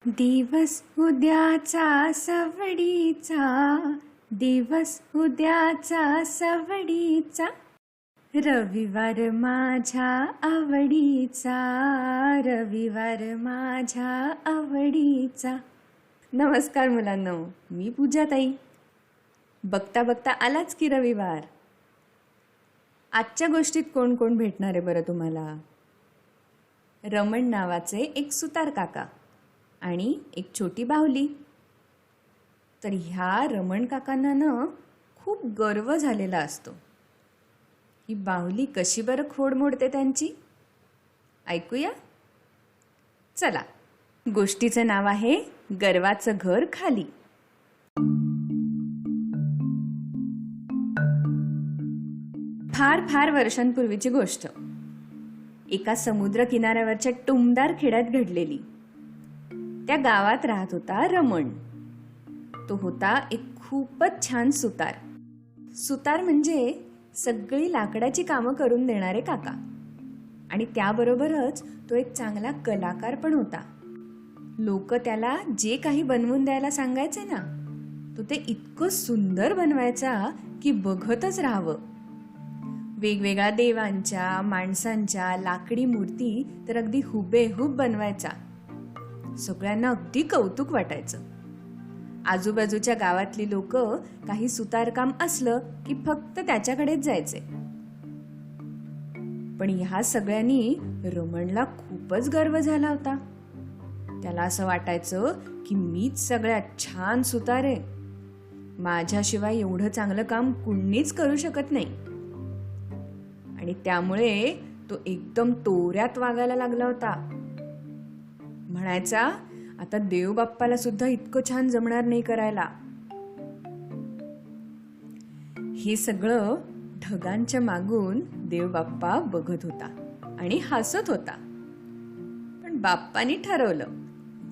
दिवस उद्याचा सवडीचा, दिवस उद्याचा सवडीचा, रविवार माझ्या आवडीचा, रविवार माझ्या आवडीचा. नमस्कार मुलांनो, मी पूजाताई. बघता बघता आलाच की रविवार. आजच्या गोष्टीत कोण कोण भेटणार आहे बरं तुम्हाला? रमण नावाचे एक सुतार काका आणि एक छोटी बाहुली. तर ह्या रमण काकांना ना खूप गर्व झालेला असतो. ही बाहुली कशी बरं खोड मोडते त्यांची, ऐकूया. चला, गोष्टीचं नाव आहे गर्वाचं घर खाली. फार फार वर्षांपूर्वीची गोष्ट. एका समुद्र किनाऱ्यावरच्या टुमदार खेड्यात घडलेली. त्या गावात राहत होता रमण. तो होता एक खूपच छान सुतार. सुतार म्हणजे सगळी लाकडाची कामं करून देणारे काका. आणि त्याबरोबरच तो एक चांगला कलाकार पण होता. लोक त्याला जे काही बनवून द्यायला सांगायचे ना, तो ते इतकं सुंदर बनवायचा की बघतच राहावं. वेगवेगळ्या देवांच्या, माणसांच्या लाकडी मूर्ती तर अगदी हुबेहूब बनवायचा. सगळ्यांना अगदी कौतुक वाटायचं. आजूबाजूच्या गावातली लोक काही सुतारकाम असलं की फक्त त्याच्याकडेच जायचे. पण ह्या सगळ्यांनी रमणला खूपच गर्व झाला होता. त्याला असं वाटायचं की मीच सगळ्यात छान सुतार आहे. माझ्याशिवाय एवढं चांगलं काम कुणीच करू शकत नाही. आणि त्यामुळे तो एकदम तोऱ्यात वागायला लागला होता. म्हणायचा, आता देव बाप्पाला सुद्धा इतकं छान जमणार नाही करायला. हे सगळं ढगांच्या मागून देव बाप्पा बघत होता आणि हसत होता. पण बाप्पानी ठरवलं,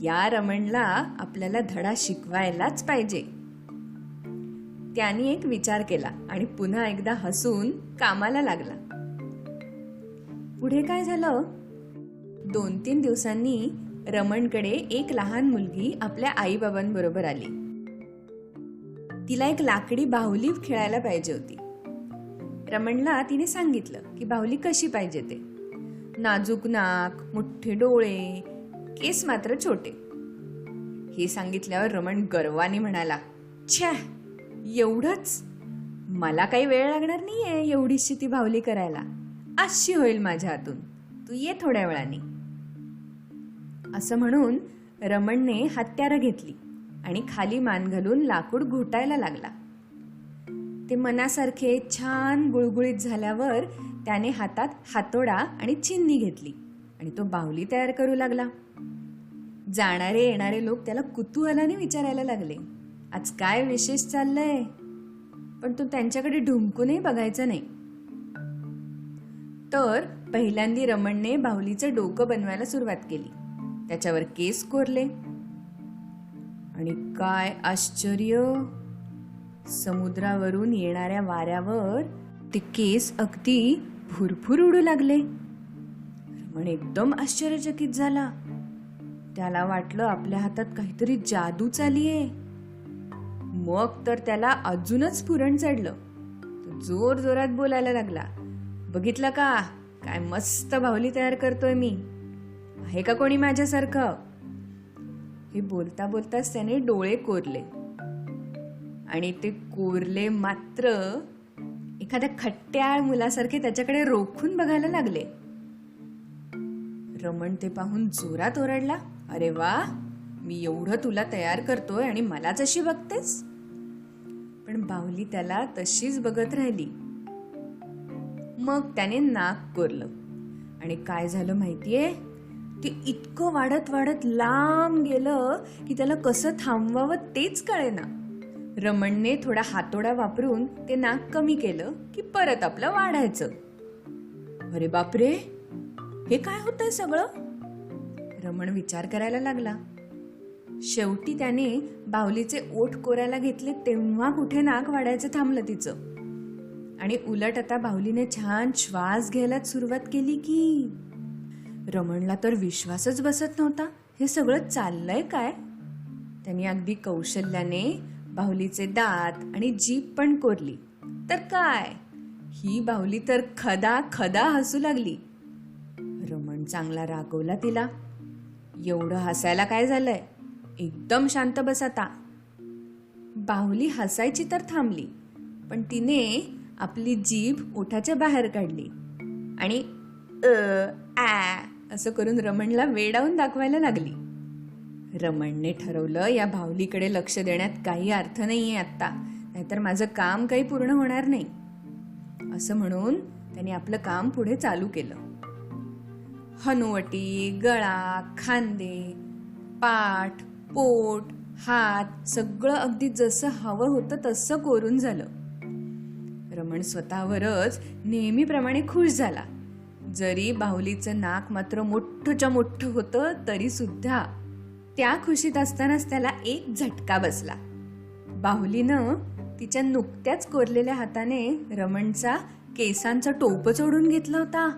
या रमणला आपल्याला धडा शिकवायलाच पाहिजे. त्याने एक विचार केला आणि पुन्हा एकदा हसून कामाला लागला. पुढे काय झालं? 2-3 दिवसांनी रमणकडे एक लहान मुलगी आपल्या आईबाबांबरोबर आली. तिला एक लाकडी बाहुली खेळायला पाहिजे होती. रमणला तिने सांगितलं की बाहुली कशी पाहिजे ते. नाजूक नाक, मोठे डोळे, केस मात्र छोटे. हे सांगितल्यावर रमण गर्वाने म्हणाला, छ्या, एवढंच? मला काही वेळ लागणार नाहीये एवढीशी ती बाहुली करायला. अशी होईल माझ्या हातून, तू ये थोड्या वेळाने. असं म्हणून रमणने हत्यारं घेतली आणि खाली मान घालून लाकूड घोटायला लागला. ते मनासारखे छान गुळगुळीत झाल्यावर त्याने हातात हातोडा आणि चिन्नी घेतली आणि तो बाहुली तयार करू लागला. जाणारे येणारे लोक त्याला कुतूहलाने विचारायला लागले, आज काय विशेष चाललंय? पण तो त्यांच्याकडे ढुंकूनही बघायचं नाही. तर पहिल्यांदा रमणने बाहुलीचं डोकं बनवायला सुरुवात केली. त्याच्यावर केस कोरले आणि काय आश्चर्य, समुद्रावरून येणाऱ्या वाऱ्यावर ते केस अगदी भुरभुर उडू लागले. रमण एकदम आश्चर्यचकित झाला. त्याला वाटलं आपल्या हातात काहीतरी जादू चालीये. मग तर त्याला अजूनच स्फुरण चढलं. तो जोर जोरात बोलायला लागला, बघितलं का, काय मस्त बाहुली तयार करतोय मी. आहे का कोणी माझ्यासारखं? हे बोलता बोलताच त्याने डोळे कोरले आणि ते कोरले मात्र एखाद्या खट्ट्याळ मुलासारखे त्याच्याकडे रोखून बघायला लागले. रमण ते पाहून जोरात ओरडला, अरे वा, मी एवढं तुला तयार करतोय आणि मलाच अशी बघतेस? पण बाहुली त्याला तशीच बघत राहिली. मग त्याने नाक कोरलं आणि काय झालं माहितीये? ते इतकं वाढत वाढत लांब गेलं की त्याला कसं थांबवावं तेच कळेना. रमणने थोडा हातोडा वापरून ते नाक कमी केलं की परत आपलं वाढायचं. अरे बापरे, हे काय होतंय सगळं? रमण विचार करायला लागला. शेवटी त्याने बाहुलीचे ओठ कोरायला घेतले तेव्हा कुठे नाक वाढायचं थांबलं तिचं. आणि उलट आता बाहुलीने छान श्वास घ्यायला सुरुवात केली की रमणला तर विश्वासच बसत नव्हता हे सगळं चाललंय काय? त्यांनी अगदी कौशल्याने बाहुलीचे दात आणि जीभ पण कोरली. तर काय, ही बाहुली तर खदा खदा हसू लागली. रमण चांगला रागवला तिला. एवढं हसायला काय झालंय? एकदम शांत बस आता. बाहुली हसायची तर थांबली, पण तिने आपली जीभ ओठाच्या बाहेर काढली आणि असं करून रमणला वेडावून दाखवायला लागली. रमणने ठरवलं, या बाहुलीकडे लक्ष देण्यात काही अर्थ नाहीये आत्ता, नाहीतर माझं काम काही पूर्ण होणार नाही. असं म्हणून त्याने आपलं काम पुढे चालू केलं. हनुवटी, गळा, खांदे, पाठ, पोट, हात सगळं अगदी जसं हवं होतं तसं कोरून झालं. रमण स्वतःवरच नेहमीप्रमाणे खुश झाला. जरी बाहुलीचं नाक मात्र मोठंच्या मोठं होतं तरी सुद्धा त्या खुशीत असतानाच त्याला एक झटका बसला. बाहुलीनं तिच्या नुकत्याच कोरलेल्या हाताने रमणचा केसांचा टोपच ओढून घेतला होता.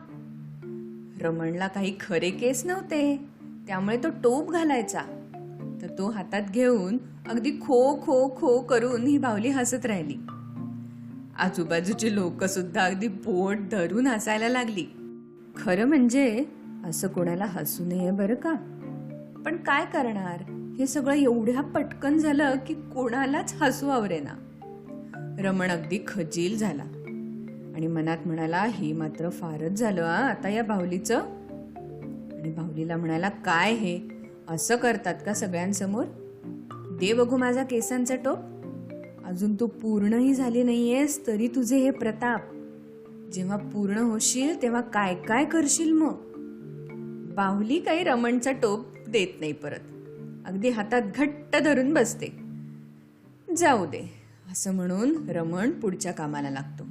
रमणला काही खरे केस नव्हते, त्यामुळे तो टोप घालायचा. तर तो हातात घेऊन अगदी खो खो खो करून ही बाहुली हसत राहिली. आजूबाजूची लोक सुद्धा अगदी पोट धरून हसायला लागली. खरं म्हणजे असं कोणाला हसू नये बरं का, पण काय करणार, हे सगळं एवढ्या पटकन झालं की कोणालाच हसू आवरेना. रमण अगदी खजील झाला आणि मनात म्हणाला, हे मात्र फारच झालं आता या बाहुलीचं. आणि बाहुलीला म्हणाला, काय हे असं करतात का सगळ्यांसमोर? दे बघू माझा केसांचा टोप. अजून तू पूर्णही झाली नाहीयेस तरी तुझे हे प्रताप. जेव्हा पूर्ण होशील तेव्हा काय काय करशील मग? बाहुली काही रमणचा टोप देत नाही परत, अगदी हातात घट्ट धरून बसते. जाऊ दे असं म्हणून रमण पुढच्या कामाला लागतो.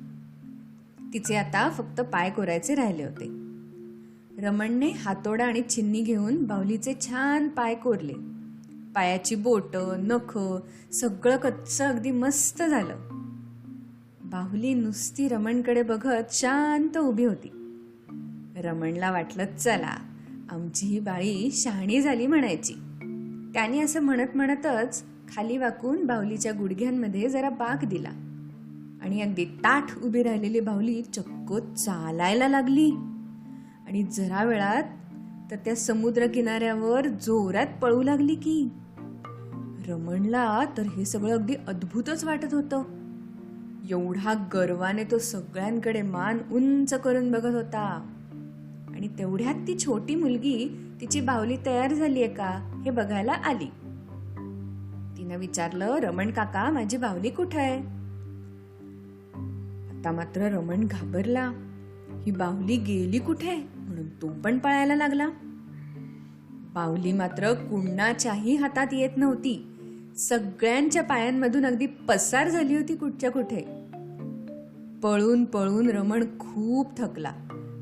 तिचे आता फक्त पाय कोरायचे राहिले होते. रमणने हातोडा आणि छिन्नी घेऊन बाहुलीचे छान पाय कोरले. पायाची बोटं, नख सगळं कच्चं अगदी मस्त झालं. बाहुली नुसती रमणकडे बघत शांत उभी होती. रमणला वाटलं, चला आमची ही बाळी शहाणी झाली म्हणायची. त्याने असं म्हणत म्हणतच खाली वाकून बाहुलीच्या गुडघ्यांमध्ये जरा बाक दिला आणि अगदी ताठ उभी राहिलेली बाहुली चक्क चालायला लागली. आणि जरा वेळात तर त्या समुद्र किनाऱ्यावर जोरात पळू लागली की. रमणला तर हे सगळं अगदी अद्भुतच वाटत होतं. एवढा गर्वाने तो सगळ्यांकडे मान उंच करून बघत होता. आणि तेवढ्यात ती छोटी मुलगी तिची बाहुली तयार झालीये का हे बघायला आली. तिनं विचारलं, रमण काका माझी बाहुली कुठे आहे? आता मात्र रमण घाबरला. ही बाहुली गेली कुठे म्हणून तो पण पळायला लागला. बाहुली मात्र कुणाच्याही हातात येत नव्हती. सगळ्यांच्या पायांमधून अगदी पसार झाली होती कुठच्या कुठे. पळून पळून रमण खूप थकला,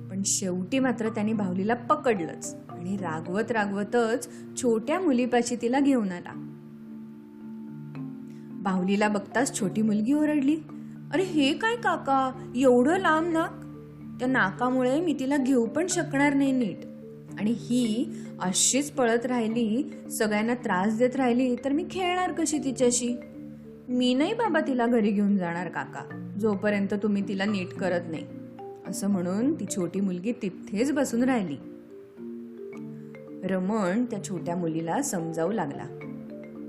पण शेवटी मात्र त्याने बाहुलीला पकडलंच आणि रागवत रागवतच छोट्या मुलीपाशी तिला घेऊन आला. बाहुलीला बघताच छोटी मुलगी ओरडली, अरे हे काय काका, एवढं लांब नाक? त्या नाकामुळे मी तिला घेऊ पण शकणार नाही नीट. आणि ही अशीच पळत राहिली, सगळ्यांना त्रास देत राहिली तर मी खेळणार कशी तिच्याशी? मी नाही बाबा तिला घरी घेऊन जाणार काका, जोपर्यंत तुम्ही तिला नीट करत नाही. असं म्हणून ती छोटी मुलगी तिथेच बसून राहिली. रमण त्या छोट्या मुलीला समजावू लागला,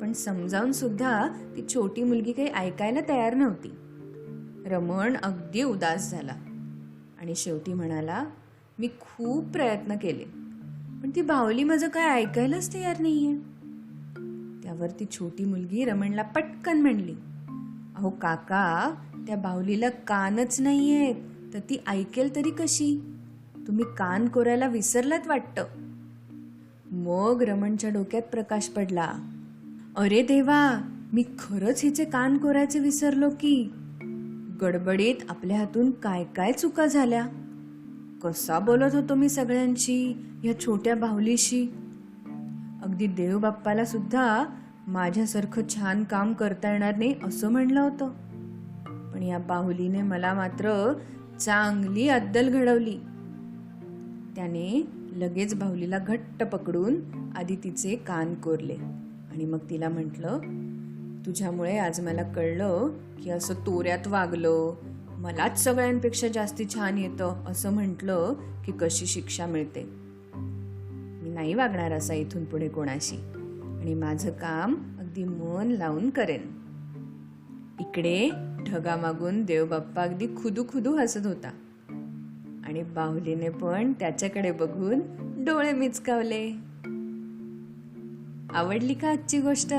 पण समजावून सुद्धा ती छोटी मुलगी काही ऐकायला तयार नव्हती. रमण अगदी उदास झाला आणि शेवटी म्हणाला, मी खूप प्रयत्न केले पण ती बाहुली माझं काय ऐकायलाच तयार नाहीये. त्यावर ती छोटी मुलगी रमणला पटकन म्हणली, अहो काका, त्या बाहुलीला कानच नाहीयेत तर ती ऐकेल तरी कशी? तुम्ही कान कोरायला विसरलात वाटतं. मग रमणच्या डोक्यात प्रकाश पडला. अरे देवा, मी खरंच हिचे कान कोरायचे विसरलो की. गडबडीत आपल्या हातून काय काय चुका झाल्या. कसा बोलत होतो मी सगळ्यांशी, या छोट्या बाहुलीशी. अगदी देव बाप्पाला सुद्धा माझ्यासारखं छान काम करता येणार नाही असं म्हणलं होतं. पण या बाहुलीने मला मात्र चांगली अद्दल घडवली. त्याने लगेच बाहुलीला घट्ट पकडून आधी तिचे कान कोरले आणि मग तिला म्हटलं, तुझ्यामुळे आज मला कळलं की असं तोऱ्यात वागलं, मलाच सगळ्यांपेक्षा जास्ती छान येतं असं म्हटलं की कशी शिक्षा मिळते. मी नाही वागणार असा इथून पुढे कोणाशी आणि माझं काम अगदी मन लावून करेन. इकडे ढगामागून देवबाप्पा अगदी खुदू हसत होता आणि बाहुलीने पण त्याच्याकडे बघून डोळे मिचकावले. आवडली का आजची गोष्ट?